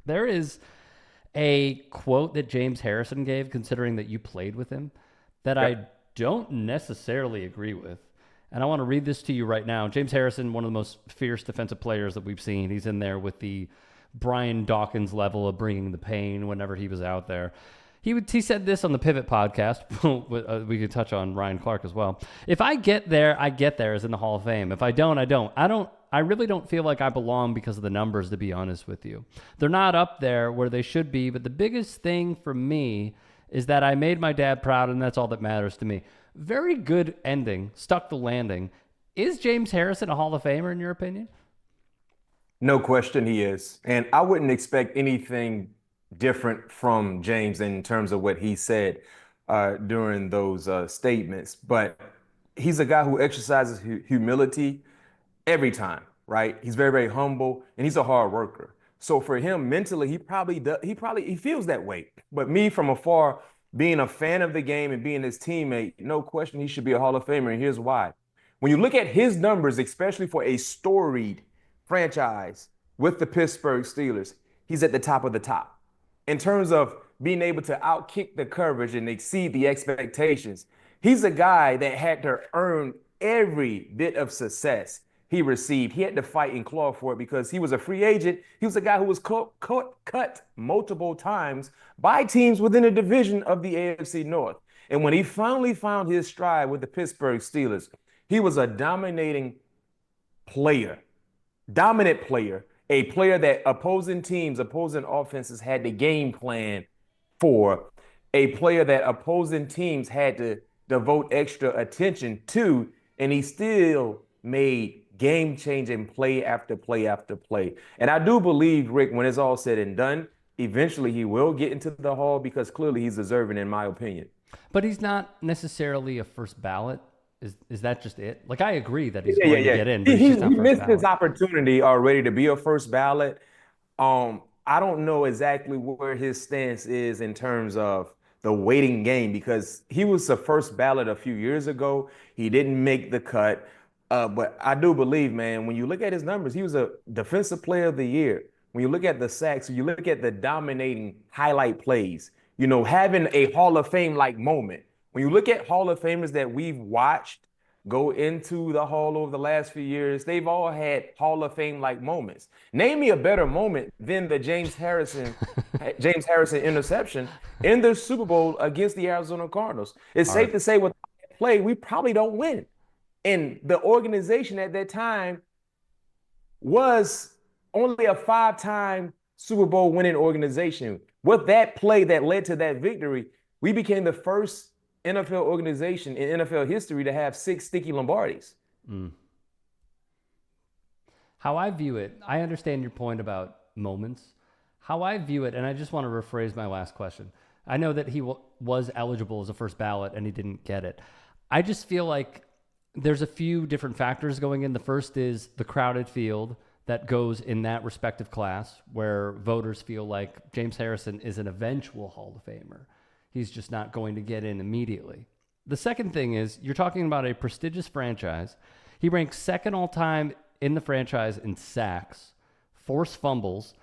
There is a quote that James Harrison gave, considering that you played with him, that Yep. I don't necessarily agree with. And I want to read this to you right now. James Harrison, one of the most fierce defensive players that we've seen. He's in there with the Brian Dawkins level of bringing the pain whenever he was out there. He said this on the Pivot podcast. We could touch on Ryan Clark as well. If I get there, I get there as in the Hall of Fame. If I don't, I don't. I really don't feel like I belong because of the numbers, to be honest with you. They're not up there where they should be, but the biggest thing for me is that I made my dad proud, and that's all that matters to me. Very good ending, stuck the landing. Is James Harrison a Hall of Famer in your opinion? No question he is. And I wouldn't expect anything different from James in terms of what he said during those statements. But he's a guy who exercises humility every time, right? He's very, very humble and he's a hard worker. So for him mentally, he feels that way. But me from afar, being a fan of the game and being his teammate, no question he should be a Hall of Famer. And here's why. When you look at his numbers, especially for a storied franchise with the Pittsburgh Steelers, he's at the top of the top. In terms of being able to outkick the coverage and exceed the expectations, he's a guy that had to earn every bit of success he received. He had to fight and claw for it because he was a free agent. He was a guy who was cut multiple times by teams within a division of the AFC North. And when he finally found his stride with the Pittsburgh Steelers, he was a player, dominant player, a player that opposing teams, opposing offenses had to game plan for, a player that opposing teams had to devote extra attention to, and he still made game changing play after play after play. And I do believe, Rick, when it's all said and done, eventually he will get into the Hall because clearly he's deserving, in my opinion. But he's not necessarily a first ballot. Is that just it? Like, I agree that he's Yeah, yeah, going to yeah. get in, but He, he's he, just he not first missed his ballot. opportunity already to be a first ballot. I don't know exactly where his stance is in terms of the waiting game because he was the first ballot a few years ago. He didn't make the cut. But I do believe, man, when you look at his numbers, he was a defensive player of the year. When you look at the sacks, you look at the dominating highlight plays, having a Hall of Fame like moment. When you look at Hall of Famers that we've watched go into the Hall over the last few years, they've all had Hall of Fame like moments. Name me a better moment than the James Harrison interception in the Super Bowl against the Arizona Cardinals. It's All safe right. to say with that play, we probably don't win. And the organization at that time was only a five-time Super Bowl winning organization. With that play that led to that victory, we became the first NFL organization in NFL history to have six sticky Lombardis. Mm. How I view it, I understand your point about moments. How I view it, and I just want to rephrase my last question. I know that he was eligible as a first ballot and he didn't get it. I just feel like there's a few different factors going in. The first is the crowded field that goes in that respective class where voters feel like James Harrison is an eventual Hall of Famer. He's just not going to get in immediately. The second thing is you're talking about a prestigious franchise. He ranks second all time in the franchise in sacks, forced fumbles,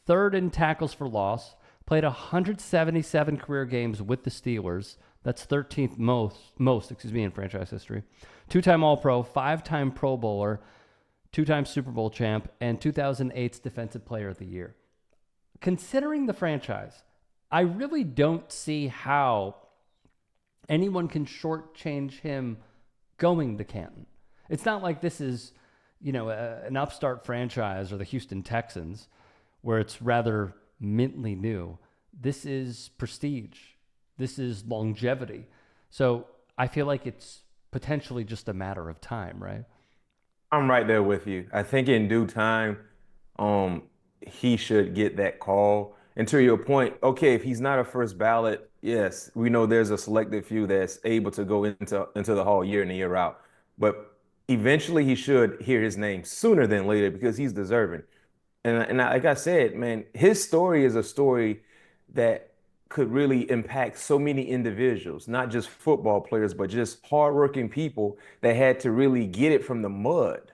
third in tackles for loss, played 177 career games with the Steelers. That's 13th most in franchise history. Two-time All-Pro, five-time Pro Bowler, two-time Super Bowl champ, and 2008's Defensive Player of the Year. Considering the franchise, I really don't see how anyone can shortchange him going to Canton. It's not like this is, an upstart franchise or the Houston Texans where it's rather mintly new. This is prestige. This is longevity. So I feel like it's potentially just a matter of time, right? I'm right there with you. I think in due time, um, he should get that call. And to your point, okay, if he's not a first ballot, yes, we know there's a selected few that's able to go into the Hall year in and year out. But eventually, he should hear his name sooner than later because he's deserving. Like I said, man, his story is a story that could really impact so many individuals, not just football players, but just hardworking people that had to really get it from the mud.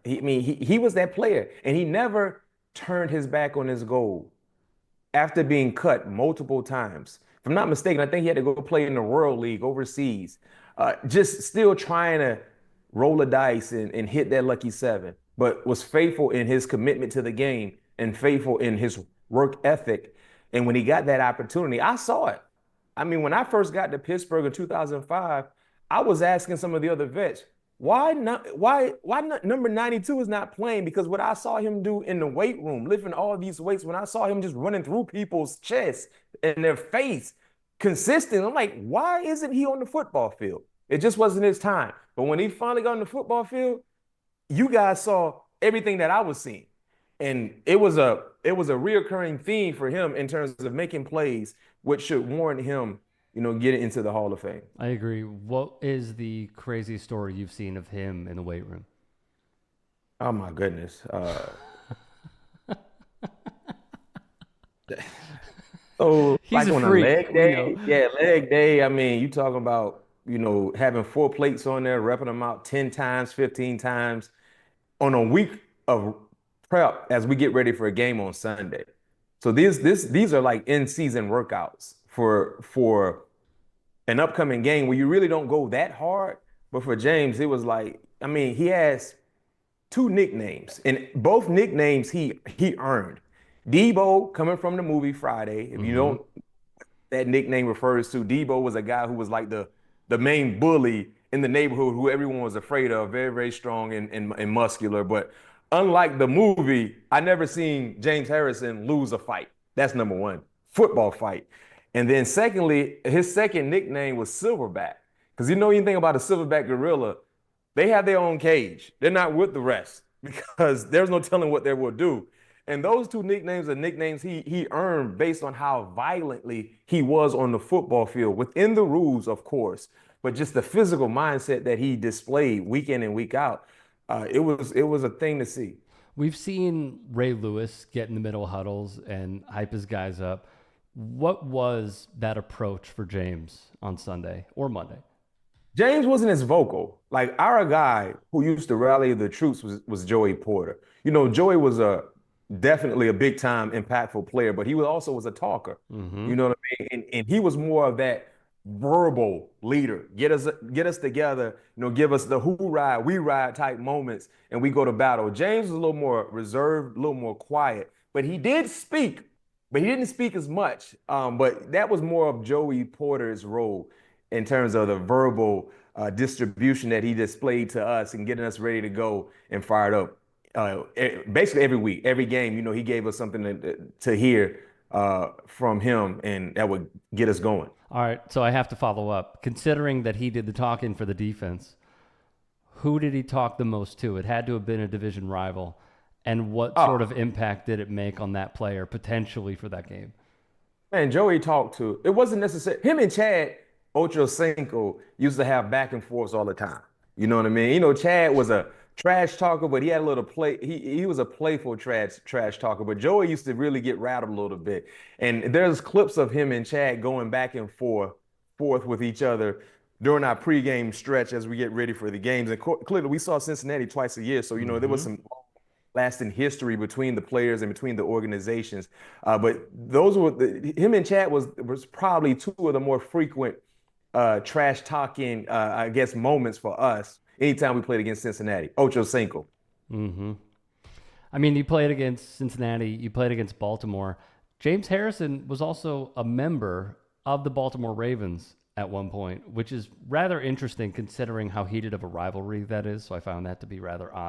I mean, he was that player, and he never turned his back on his goal. after being cut multiple times. If I'm not mistaken, I think he had to go play in the World League overseas. Just still trying to roll the dice and hit that lucky seven, but was faithful in his commitment to the game and faithful in his work ethic. And when he got that opportunity, I saw it. I mean, when I first got to Pittsburgh in 2005, I was asking some of the other vets, why not, number 92 is not playing? Because what I saw him do in the weight room, lifting all these weights, when I saw him just running through people's chests and their face consistent, I'm like, why isn't he on the football field? It just wasn't his time. But when he finally got on the football field, you guys saw everything that I was seeing. And it was a reoccurring theme for him in terms of making plays, which should warrant him, getting into the Hall of Fame. I agree. What is the craziest story you've seen of him in the weight room? Oh my goodness. So He's like a on a freak. leg day, yeah, leg day. I mean, you talking about, having four plates on there, repping them out 10 times, 15 times on a week of prep as we get ready for a game on Sunday. So these are like in-season workouts for an upcoming game where you really don't go that hard. But for James, it was like, I mean, he has two nicknames, and both nicknames he earned. Debo, coming from the movie Friday. If you Mm-hmm. don't, that nickname refers to, Debo was a guy who was like the main bully in the neighborhood who everyone was afraid of, very, very strong and muscular. But unlike the movie, I never seen James Harrison lose a fight. That's number one, football fight. And then secondly, his second nickname was Silverback. Because anything about a Silverback gorilla, they have their own cage. They're not with the rest because there's no telling what they will do. And those two nicknames are nicknames he earned based on how violently he was on the football field, within the rules, of course, but just the physical mindset that he displayed week in and week out. It was a thing to see. We've seen Ray Lewis get in the middle huddles and hype his guys up. What was that approach for James on Sunday or Monday? James wasn't as vocal. Like our guy who used to rally the troops was Joey Porter. Joey was definitely a big time impactful player, but he was a talker. Mm-hmm. You know what I mean? And he was more of that verbal leader. Get us together, give us the who ride, we ride type moments, and we go to battle. James was a little more reserved, a little more quiet, but he did speak, but he didn't speak as much. But that was more of Joey Porter's role in terms of the verbal distribution that he displayed to us and getting us ready to go and fired up. Basically every week, every game, he gave us something to hear from him, and that would get us going. All right, so I have to follow up. Considering that he did the talking for the defense, who did he talk the most to? It had to have been a division rival. And what sort of impact did it make on that player potentially for that game? Man, Joey talked to, it wasn't necessary. Him and Chad Ochocinco used to have back and forths all the time. You know what I mean? Chad was a trash talker, but he had a little play. He was a playful trash talker, but Joey used to really get rattled a little bit. And there's clips of him and Chad going back and forth with each other during our pregame stretch as we get ready for the games. And clearly, we saw Cincinnati twice a year, so there was some lasting history between the players and between the organizations. But those were him and Chad was probably two of the more frequent trash talking, I guess, moments for us anytime we played against Cincinnati. Ocho Cinco. Mm-hmm. I mean, you played against Cincinnati, you played against Baltimore. James Harrison was also a member of the Baltimore Ravens at one point, which is rather interesting considering how heated of a rivalry that is. So I found that to be rather odd.